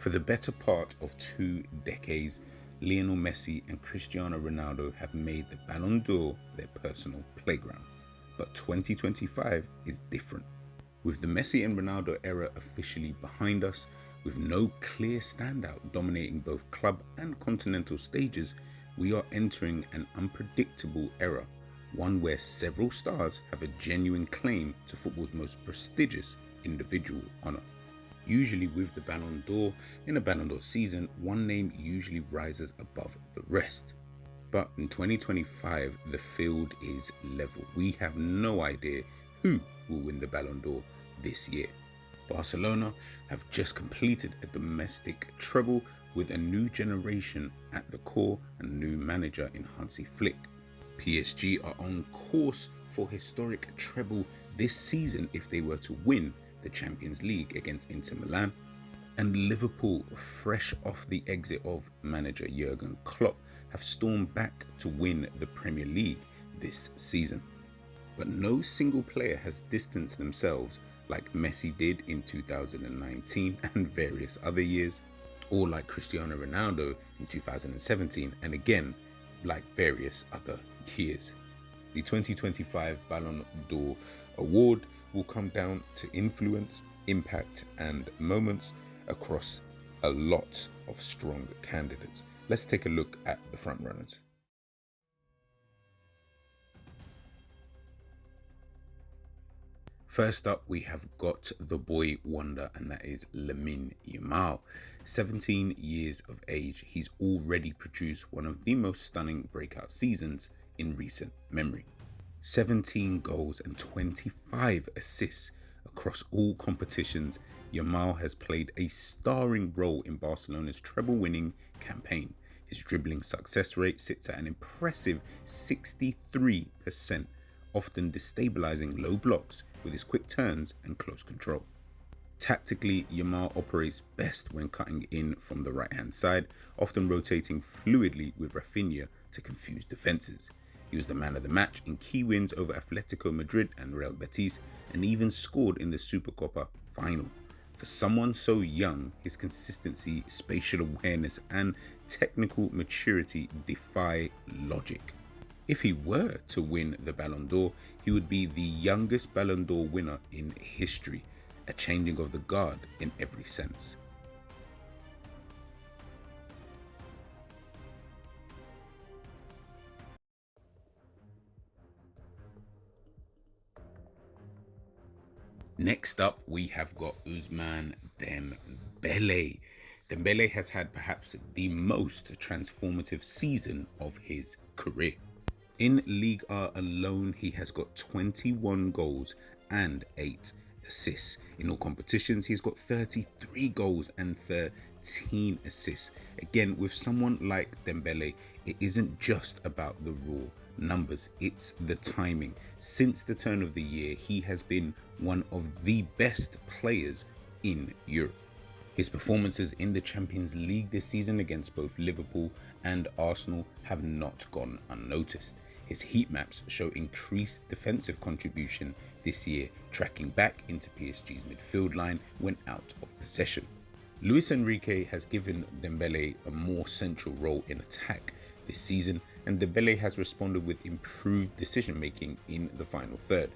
For the better part of 2 decades, Lionel Messi and Cristiano Ronaldo have made the Ballon d'Or their personal playground. But 2025 is different. With the Messi and Ronaldo era officially behind us, with no clear standout dominating both club and continental stages, we are entering an unpredictable era, one where several stars have a genuine claim to football's most prestigious individual honour. Usually with the Ballon d'Or, in a Ballon d'Or season, one name usually rises above the rest. But in 2025, the field is level. We have no idea who will win the Ballon d'Or this year. Barcelona have just completed a domestic treble with a new generation at the core and a new manager in Hansi Flick. PSG are on course for historic treble this season if they were to win the Champions League against Inter Milan, and Liverpool, fresh off the exit of manager Jurgen Klopp, have stormed back to win the Premier League this season. But no single player has distanced themselves like Messi did in 2019 and various other years, or like Cristiano Ronaldo in 2017 and again like various other years. The 2025 Ballon d'Or award will come down to influence, impact and moments across a lot of strong candidates. Let's take a look at the frontrunners. First up, we have got the boy wonder, and that is Lamine Yamal. 17 years of age, he's already produced one of the most stunning breakout seasons in recent memory. 17 goals and 25 assists across all competitions, Yamal has played a starring role in Barcelona's treble-winning campaign. His dribbling success rate sits at an impressive 63%, often destabilizing low blocks with his quick turns and close control. Tactically, Yamal operates best when cutting in from the right-hand side, often rotating fluidly with Raphinha to confuse defenses. He was the man of the match in key wins over Atletico Madrid and Real Betis, and even scored in the Supercopa final. For someone so young, his consistency, spatial awareness, and technical maturity defy logic. If he were to win the Ballon d'Or, he would be the youngest Ballon d'Or winner in history, a changing of the guard in every sense. Next up, we have got Ousmane Dembele. Dembele has had perhaps the most transformative season of his career. In Liga alone, he has got 21 goals and 8 assists. In all competitions, he's got 33 goals and 13 assists. Again, with someone like Dembele, it isn't just about the raw numbers, it's the timing. Since the turn of the year, he has been one of the best players in Europe. His performances in the Champions League this season against both Liverpool and Arsenal have not gone unnoticed. His heat maps show increased defensive contribution this year, tracking back into PSG's midfield line when out of possession. Luis Enrique has given Dembele a more central role in attack this season, and Dembele has responded with improved decision-making in the final third.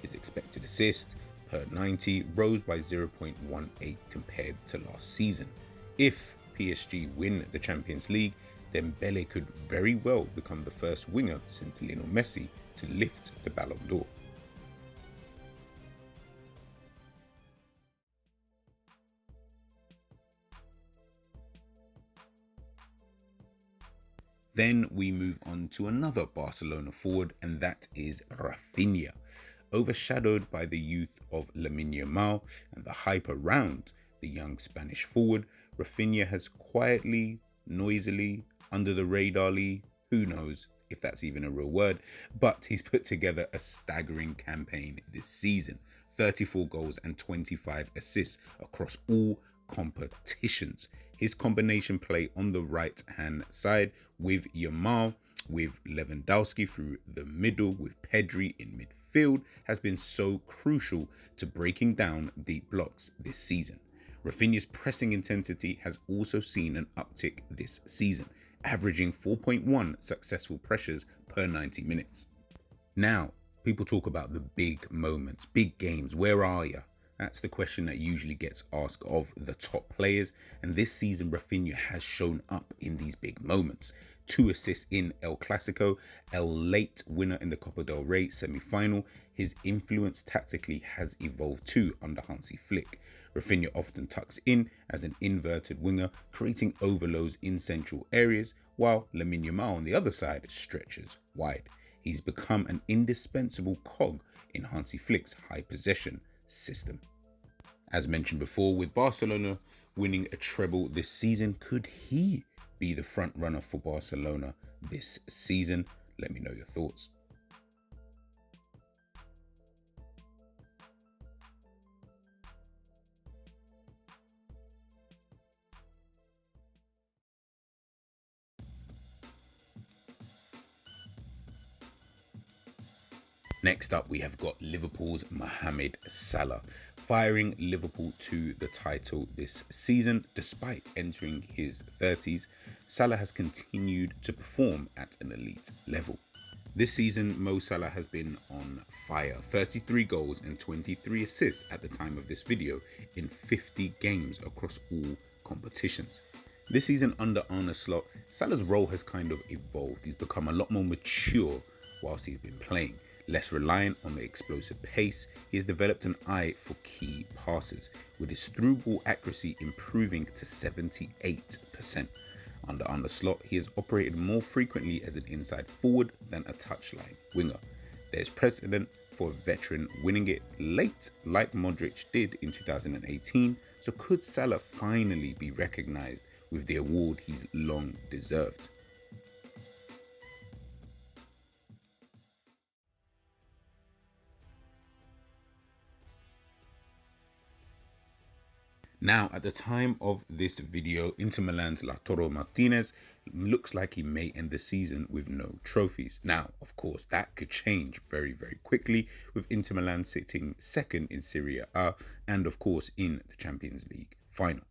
His expected assist per 90 rose by 0.18 compared to last season. If PSG win the Champions League, Dembele could very well become the first winger since Lionel Messi to lift the Ballon d'Or. Then we move on to another Barcelona forward, and that is Raphinha. Overshadowed by the youth of Lamine Yamal and the hype around the young Spanish forward, Raphinha has quietly, noisily, under the radarly, who knows if that's even a real word, but he's put together a staggering campaign this season. 34 goals and 25 assists across all competitions. His combination play on the right-hand side with Yamal, with Lewandowski through the middle, with Pedri in midfield, has been so crucial to breaking down deep blocks this season. Raphinha's pressing intensity has also seen an uptick this season, averaging 4.1 successful pressures per 90 minutes. Now, people talk about the big moments, big games. Where are you? That's the question that usually gets asked of the top players. And this season, Raphinha has shown up in these big moments. 2 assists in El Clasico, a late winner in the Copa del Rey semi-final. His influence tactically has evolved too under Hansi Flick. Raphinha often tucks in as an inverted winger, creating overloads in central areas, while Lamine Yamal on the other side stretches wide. He's become an indispensable cog in Hansi Flick's high possession system. As mentioned before, with Barcelona winning a treble this season, could he be the front runner for Barcelona this season? Let me know your thoughts. Next up, we have got Liverpool's Mohamed Salah, firing Liverpool to the title this season. Despite entering his 30s, Salah has continued to perform at an elite level. This season, Mo Salah has been on fire. 33 goals and 23 assists at the time of this video in 50 games across all competitions. This season under Arne Slot, Salah's role has kind of evolved. He's become a lot more mature whilst he's been playing. Less reliant on the explosive pace, he has developed an eye for key passes, with his through ball accuracy improving to 78%. Under Arne Slot, he has operated more frequently as an inside forward than a touchline winger. There's precedent for a veteran winning it late like Modric did in 2018, so could Salah finally be recognised with the award he's long deserved? Now, at the time of this video, Inter Milan's Lautaro Martinez looks like he may end the season with no trophies. Now, of course, that could change very, very quickly, with Inter Milan sitting second in Serie A and, of course, in the Champions League final.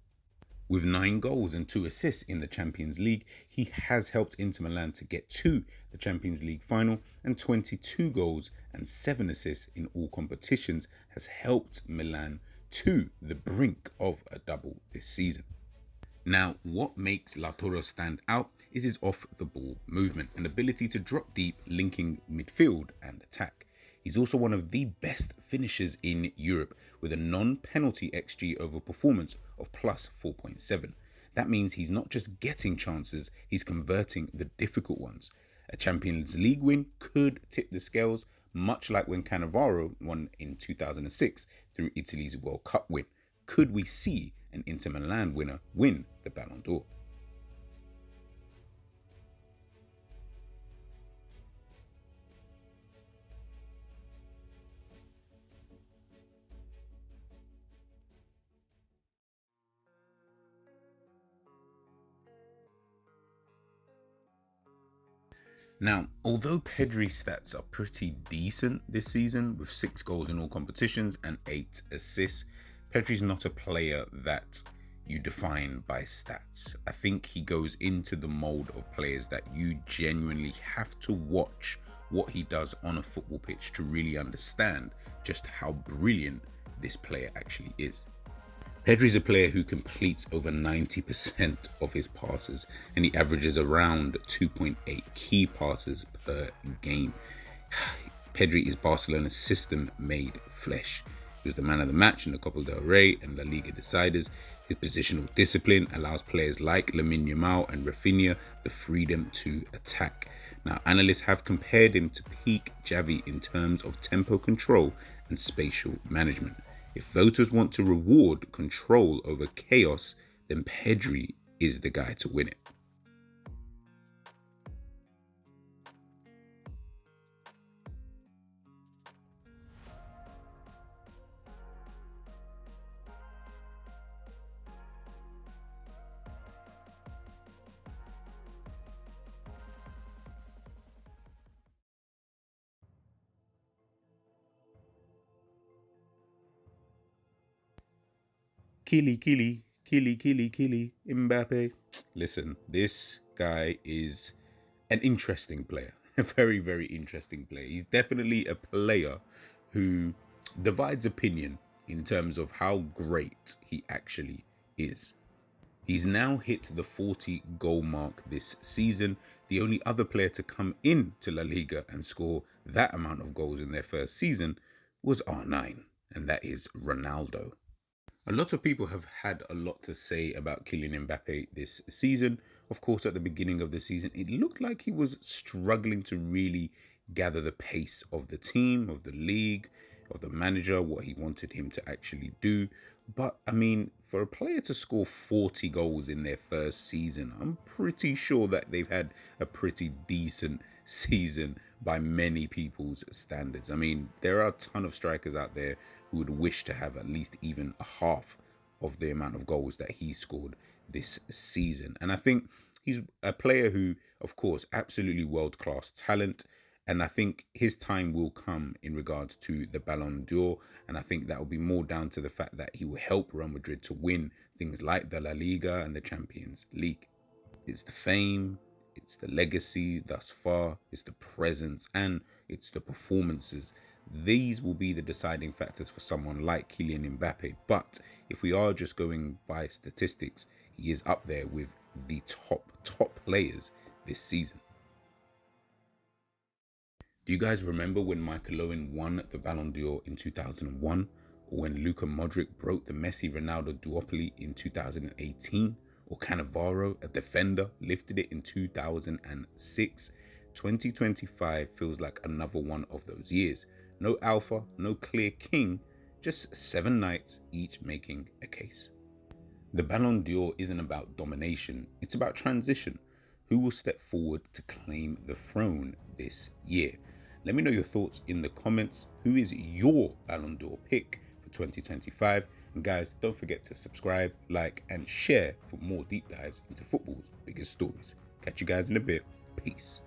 With 9 goals and 2 assists in the Champions League, he has helped Inter Milan to get to the Champions League final, and 22 goals and 7 assists in all competitions has helped Milan to the brink of a double this season. Now, what makes Lautaro stand out is his off-the-ball movement and ability to drop deep, linking midfield and attack. He's also one of the best finishers in Europe, with a non-penalty XG over performance of plus 4.7. That means he's not just getting chances, he's converting the difficult ones. A Champions League win could tip the scales, much like when Cannavaro won in 2006 through Italy's World Cup win. Could we see an Inter Milan winner win the Ballon d'Or? Now, although Pedri's stats are pretty decent this season, with 6 goals in all competitions and 8 assists, Pedri's not a player that you define by stats. I think he goes into the mold of players that you genuinely have to watch what he does on a football pitch to really understand just how brilliant this player actually is. Pedri's a player who completes over 90% of his passes, and he averages around 2.8 key passes per game. Pedri is Barcelona's system made flesh. He was the man of the match in the Copa del Rey and La Liga deciders. His positional discipline allows players like Lamine Yamal and Raphinha the freedom to attack. Now, analysts have compared him to peak Xavi in terms of tempo control and spatial management. If voters want to reward control over chaos, then Pedri is the guy to win it. Killy, Mbappe. Listen, this guy is an interesting player. A very, very interesting player. He's definitely a player who divides opinion in terms of how great he actually is. He's now hit the 40 goal mark this season. The only other player to come in to La Liga and score that amount of goals in their first season was R9, and that is Ronaldo. A lot of people have had a lot to say about Kylian Mbappe this season. Of course, at the beginning of the season, it looked like he was struggling to really gather the pace of the team, of the league, of the manager, what he wanted him to actually do. But I mean, for a player to score 40 goals in their first season, I'm pretty sure that they've had a pretty decent season by many people's standards. I mean, there are a ton of strikers out there who would wish to have at least even a half of the amount of goals that he scored this season. And I think he's a player who, of course, absolutely world-class talent. And I think his time will come in regards to the Ballon d'Or. And I think that will be more down to the fact that he will help Real Madrid to win things like the La Liga and the Champions League. It's the fame, it's the legacy thus far, it's the presence, and it's the performances. These will be the deciding factors for someone like Kylian Mbappe. But if we are just going by statistics, he is up there with the top players this season. Do you guys remember when Michael Owen won the Ballon d'Or in 2001? Or when Luka Modric broke the Messi Ronaldo duopoly in 2018? Or Cannavaro, a defender, lifted it in 2006? 2025 feels like another one of those years. No alpha, no clear king, just 7 knights, each making a case. The Ballon d'Or isn't about domination, it's about transition. Who will step forward to claim the throne this year? Let me know your thoughts in the comments. Who is your Ballon d'Or pick for 2025? And guys, don't forget to subscribe, like, and share for more deep dives into football's biggest stories. Catch you guys in a bit. Peace.